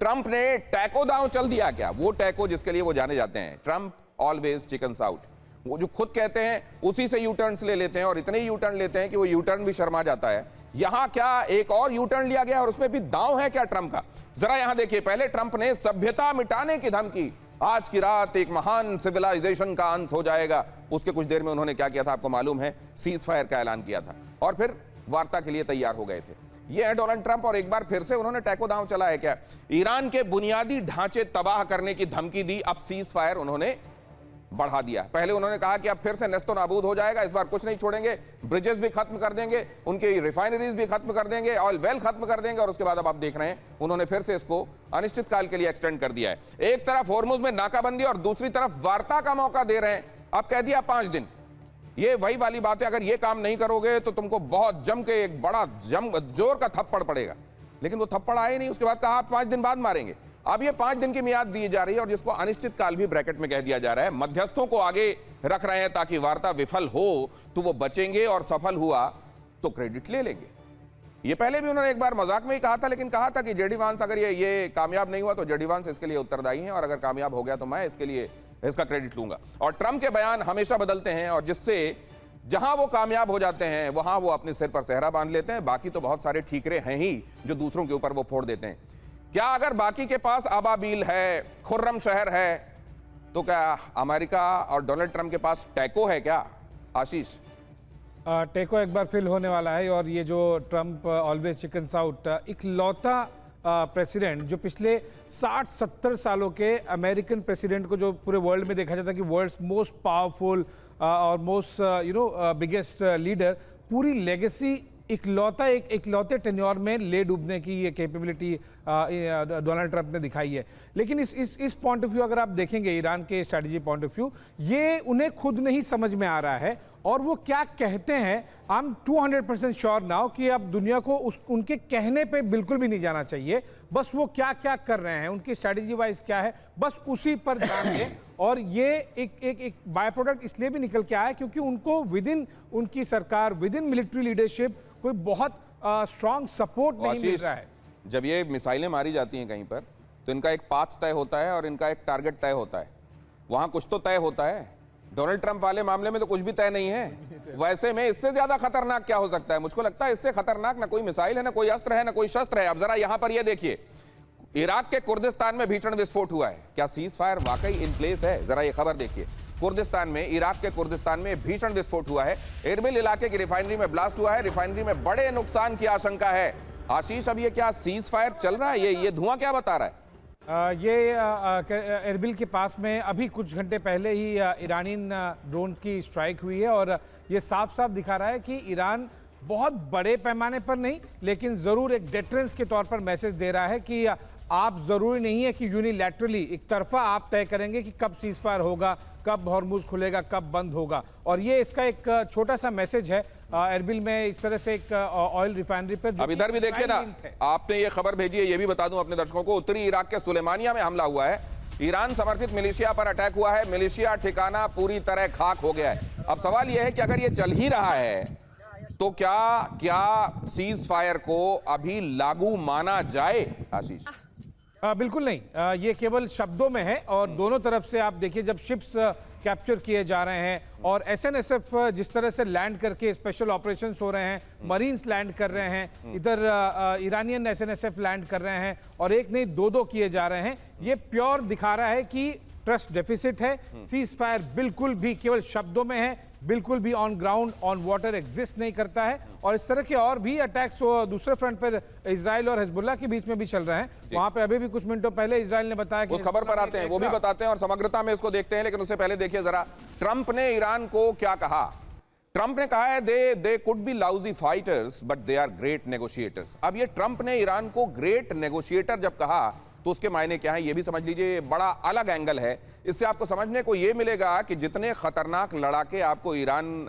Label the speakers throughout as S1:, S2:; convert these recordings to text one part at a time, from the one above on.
S1: Trump ने taco दांव चल दिया क्या? वो टैको जिसके लिए वो जाने जाते हैं, ट्रंप ऑलवेज चिकन्स आउट, वो जो खुद कहते हैं उसी से यू टर्न्स ले लेते हैं और इतने यू टर्न लेते हैं कि वो यू टर्न भी शर्मा जाता है। यहां क्या एक और यू टर्न लिया गया और उसमें भी दांव है क्या ट्रंप का? जरा यहां देखिए, पहले ट्रंप ने सभ्यता मिटाने की धमकी, आज की रात एक महान सिविलाइजेशन का अंत हो जाएगा, उसके कुछ देर में उन्होंने क्या किया था आपको मालूम है, सीज फायर का ऐलान किया था और फिर वार्ता के लिए तैयार हो गए थे। ये है डोनाल्ड ट्रंप और एक बार फिर से उन्होंने टैको दांव चला है क्या? ईरान के बुनियादी ढांचे तबाह करने की धमकी दी, अब सीज फायर उन्होंने बढ़ा दिया। पहले उन्होंने कहा कि अब फिर से नेस्तो नाबूद हो जाएगा, इस बार कुछ नहीं छोड़ेंगे, ब्रिजेस भी खत्म कर देंगे, उनकी रिफाइनरीज भी खत्म कर देंगे, ऑयल वेल खत्म कर देंगे और उसके बाद अब आप देख रहे हैं उन्होंने फिर से इसको अनिश्चित काल के लिए एक्सटेंड कर दिया है। एक तरफ होर्मुज में नाकाबंदी और दूसरी तरफ वार्ता का मौका दे रहे हैं, अब कह दिया 5 दिन। ये वही वाली बात है, अगर ये काम नहीं करोगे तो तुमको बहुत जम के एक बड़ा जोर का थप्पड़ पड़ेगा, लेकिन वो थप्पड़ आए नहीं, उसके बाद कहा आप 5 दिन बाद मारेंगे। अब ये 5 दिन की मियाद दी जा रही है और जिसको अनिश्चित काल भी ब्रैकेट में कह दिया जा रहा है। मध्यस्थों को आगे रख रहे हैं ताकि वार्ता विफल हो तो वो बचेंगे और सफल हुआ तो क्रेडिट ले लेंगे। ये पहले भी उन्होंने एक बार मजाक में ही कहा था, लेकिन कहा था कि जेडी वांस अगर ये कामयाब नहीं हुआ तो जेडी वांस इसके लिए उत्तरदायी हैं और अगर कामयाब हो गया तो मैं इसके लिए इसका क्रेडिट लूंगा। और ट्रंप के बयान हमेशा बदलते हैं और जिससे जहां वो कामयाब हो जाते हैं वहां वो अपने सिर पर सेहरा बांध लेते हैं, बाकी तो बहुत सारे ठीकरे हैं ही जो दूसरों के ऊपर वो फोड़ देते हैं। क्या अगर बाकी के पास आबाबील है, खुर्रम शहर है, तो क्या अमेरिका और डोनाल्ड ट्रंप के पास टैको है क्या? आशीष,
S2: टैको एक बार फिल होने वाला है और ये जो ट्रंप ऑलवेज चिकन्स आउट, इकलौता प्रेसिडेंट जो पिछले 60-70 सालों के अमेरिकन प्रेसिडेंट को जो पूरे वर्ल्ड में देखा जाता है कि वर्ल्ड्स मोस्ट पावरफुल और मोस्ट बिगेस्ट लीडर, पूरी लेगेसी इकलौते टेन्योर में ले डूबने की ये कैपेबिलिटी डोनाल्ड ट्रंप ने दिखाई है। लेकिन इस पॉइंट ऑफ व्यू अगर आप देखेंगे, ईरान के स्ट्रैटेजी पॉइंट ऑफ व्यू, ये उन्हें खुद नहीं समझ में आ रहा है और वो क्या कहते हैं, आई एम 200% श्योर नाउ कि अब दुनिया को उनके कहने पे बिल्कुल भी नहीं जाना चाहिए। बस वो क्या क्या कर रहे हैं, उनकी स्ट्रैटेजी वाइज क्या है, बस उसी पर ध्यान दें। और ये एक बाय प्रोडक्ट इसलिए भी निकल के आया क्योंकि उनको विद इन उनकी सरकार, विद इन मिलिट्री लीडरशिप कोई बहुत स्ट्रांग सपोर्ट नहीं मिल रहा है।
S1: जब ये मिसाइलें मारी जाती हैं कहीं पर तो इनका एक पाथ तय होता है और इनका एक टारगेट तय होता है, वहां कुछ तो तय होता है। डोनाल्ड ट्रंप वाले मामले में तो कुछ भी तय नहीं है। वैसे में इससे ज्यादा खतरनाक क्या हो सकता है? मुझको लगता है इससे खतरनाक ना कोई मिसाइल है, ना कोई अस्त्र है, ना कोई शस्त्र है। अब जरा यहां पर ये देखिए, इराक के कुर्दिस्तान में भीषण विस्फोट हुआ है, क्या सीज फायर वाकई इन प्लेस है? जरा ये खबर देखिए, कुर्दिस्तान में, इराक के कुर्दिस्तान में भीषण विस्फोट हुआ है, एरबिल इलाके की रिफाइनरी में ब्लास्ट हुआ है, रिफाइनरी में बड़े नुकसान की आशंका है। आशीष, अब ये क्या सीज फायर चल रहा है? ये धुआं क्या बता रहा है?
S2: ये एरबिल के पास में अभी कुछ घंटे पहले ही ईरानियन ड्रोन की स्ट्राइक हुई है और ये साफ साफ दिखा रहा है कि ईरान बहुत बड़े पैमाने पर नहीं, लेकिन ज़रूर एक डेटरेंस के तौर पर मैसेज दे रहा है कि आप ज़रूरी नहीं है कि यूनिलैटरली एक तरफा आप तय करेंगे कि कब सीज फायर होगा, कब हॉर्मुज खुलेगा, कब बंद होगा। और ये इसका एक छोटा सा मैसेज है एरबिल में, इस तरह से एक ऑयल रिफाइनरी पर।
S1: अब इधर भी देखिए ना, आपने ये खबर भेजी है, ये भी बता दूं अपने दर्शकों को, उत्तरी इराक के सुलेमानिया में हमला हुआ है, ईरान समर्थित मिलिशिया पर अटैक हुआ है, मिलिशिया ठिकाना पूरी तरह खाक हो गया है। अब सवाल यह है कि अगर ये चल ही रहा है तो क्या सीज फायर को अभी लागू माना जाए? आशीष,
S2: बिल्कुल नहीं, ये केवल शब्दों में है और दोनों तरफ से आप देखिए, जब शिप्स कैप्चर किए जा रहे हैं और एसएनएसएफ जिस तरह से लैंड करके स्पेशल ऑपरेशंस हो रहे हैं, मरीन्स लैंड कर रहे हैं, इधर ईरानियन एसएनएसएफ लैंड कर रहे हैं और एक नहीं दो किए जा रहे हैं, ये प्योर दिखा रहा है कि ट्रस्ट डेफिसिट है। सीज फायर बिल्कुल भी केवल शब्दों में है, बिल्कुल भी on ground on water exist नहीं करता है। और इस तरह के और भी अटैक्स दूसरे फ्रंट पर इजराइल और हिजबुल्लाह के बीच में भी चल रहे हैं। वहां पे अभी भी कुछ मिनटों पहले इजराइल ने बताया कि
S1: उस खबर पर आते हैं, वो भी बताते हैं और समग्रता में इसको देखते हैं, लेकिन उससे पहले देखिए जरा ट्रंप ने ईरान को क्या कहा। ट्रंप ने कहा है they could be lousy fighters but they are great negotiators. अब ये ट्रंप ने ईरान को ग्रेट नेगोशिएटर जब कहा तो उसके मायने क्या है ये भी समझ लीजिए, बड़ा अलग एंगल है। इससे आपको समझने को ये मिलेगा कि जितने खतरनाक लड़ाके आपको ईरान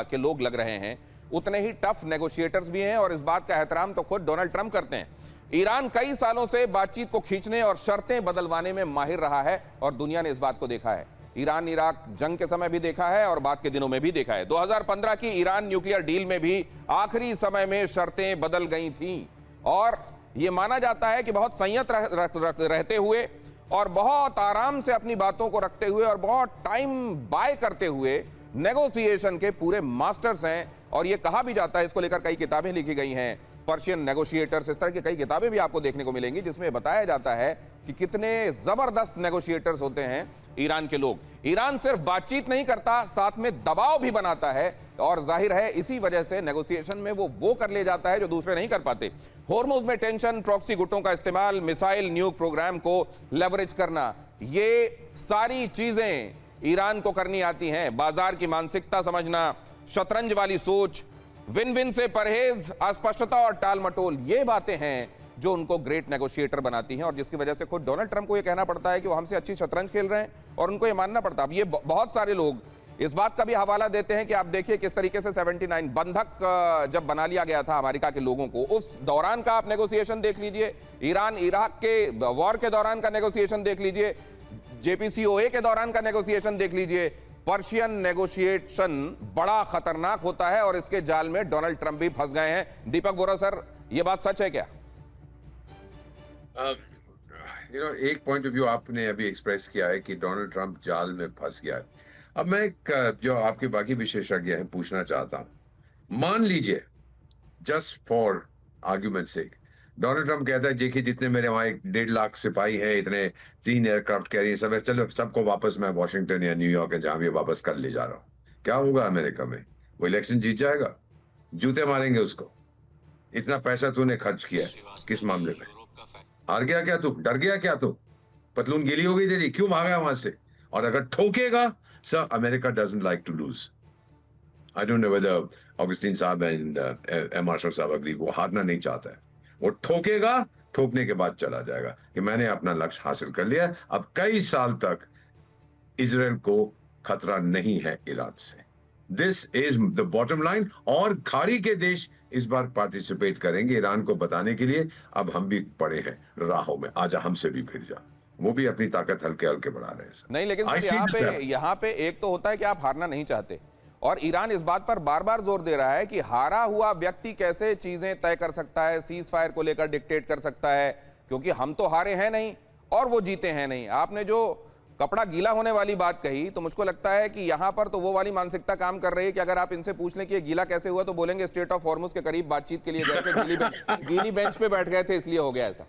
S1: के लोग लग रहे हैं, उतने ही टफ नेगोशिएटर्स भी हैं और इस बात का एहतराम तो खुद डोनाल्ड ट्रंप करते हैं। ईरान कई सालों से बातचीत को खींचने और शर्तें बदलवाने में माहिर रहा है और दुनिया ने इस बात को देखा है। ईरान इराक जंग के समय भी देखा है और बाद के दिनों में भी देखा है। 2015 की ईरान न्यूक्लियर डील में भी आखिरी समय में शर्तें बदल गई थीं और ये माना जाता है कि बहुत संयत रहते हुए और बहुत आराम से अपनी बातों को रखते हुए और बहुत टाइम बाय करते हुए नेगोशिएशन के पूरे मास्टर्स हैं। और ये कहा भी जाता है, इसको लेकर कई किताबें लिखी गई हैं, पर्शियन नेगोशिएटर्स, इस तरह की कई किताबें भी आपको देखने को मिलेंगी जिसमें बताया जाता है कि कितने जबरदस्त नेगोशिएटर्स होते हैं ईरान के लोग। ईरान सिर्फ बातचीत नहीं करता, साथ में दबाव भी बनाता है और जाहिर है इसी वजह से नेगोशिएशन में वो कर ले जाता है जो दूसरे नहीं कर पाते। होर्मुज में टेंशन, प्रॉक्सी गुटों का इस्तेमाल, मिसाइल न्यूक प्रोग्राम को लेवरेज करना, ये सारी चीजें ईरान को करनी आती हैं। बाजार की मानसिकता समझना, शतरंज वाली सोच, विन विन से परहेज, अस्पष्टता और टाल मटोल, ये बातें हैं जो उनको ग्रेट नेगोशिएटर बनाती हैं और जिसकी वजह से खुद डोनाल्ड ट्रंप को ये कहना पड़ता है कि वो हमसे अच्छी शतरंज खेल रहे हैं और उनको ये मानना पड़ता है। अब ये बहुत सारे लोग इस बात का भी हवाला देते हैं कि आप देखिए किस तरीके से 79 बंधक जब बना लिया गया था अमेरिका के लोगों को, उस दौरान का आप नेगोशिएशन देख लीजिए, ईरान इराक के वॉर के दौरान का नेगोशिएशन देख लीजिए, JPCOA के दौरान का नेगोशिएशन देख लीजिए। पर्शियन नेगोशिएशन बड़ा खतरनाक होता है और इसके जाल में डोनाल्ड ट्रंप भी फंस गए हैं। दीपक वोरा सर, ये बात सच है क्या?
S3: एक पॉइंट ऑफ व्यू आपने अभी एक्सप्रेस किया है कि डोनाल्ड ट्रंप जाल में फंस गया है। अब मैं एक जो आपके बाकी विशेषज्ञ हैं पूछना चाहता हूं, मान लीजिए just for argument sake Donald Trump कहता है देखिए जितने मेरे वहां 1.5 लाख सिपाही हैं, इतने 3 एयरक्राफ्ट कैरियर सब है, चलो सबको वापस मैं वॉशिंगटन या न्यूयॉर्क या जहां भी वापस कर ले जा रहा हूं। क्या होगा अमेरिका में? वो इलेक्शन जीत जाएगा? जूते मारेंगे उसको। इतना पैसा तूने खर्च किया किस मामले में? हार गया क्या तू? डर गया क्या तू? पतलून गीली हो गई तेरी? क्यों भागा वहां से? और अगर ठोकेगा, sir America doesn't like to lose. I don't know whether Augustine साहब एंड मार्शल साहब अग्री, वो हारना नहीं चाहता है। वो ठोकेगा, ठोकने के बाद चला जाएगा कि मैंने अपना लक्ष्य हासिल कर लिया। अब कई साल तक इजराइल को खतरा नहीं है ईरान से। This is the bottom line. और खाड़ी के देश इस बार पार्टिसिपेट करेंगे ईरान को बताने के लिए अब हम भी पड़े हैं राहों में, आजा हमसे भी फिर जा। वो भी अपनी ताकत हल्के हल्के बढ़ा रहे हैं।
S1: नहीं, लेकिन सर यहाँ पे एक तो होता है कि आप हारना नहीं चाहते और ईरान इस बात पर बार बार जोर दे रहा है कि हारा हुआ व्यक्ति कैसे चीजें तय कर सकता है, सीज फायर को लेकर डिक्टेट कर सकता है, क्योंकि हम तो हारे हैं नहीं और वो जीते हैं नहीं। आपने जो कपड़ा गीला होने वाली बात कही तो मुझको लगता है कि यहां पर तो वो वाली मानसिकता काम कर रही है कि अगर आप इनसे पूछ लें कि ये गीला कैसे हुआ तो बोलेंगे स्ट्रेट ऑफ हॉर्मुज के करीब बातचीत के लिए गए थे, गीली बेंच पे बैठ गए थे इसलिए हो गया ऐसा।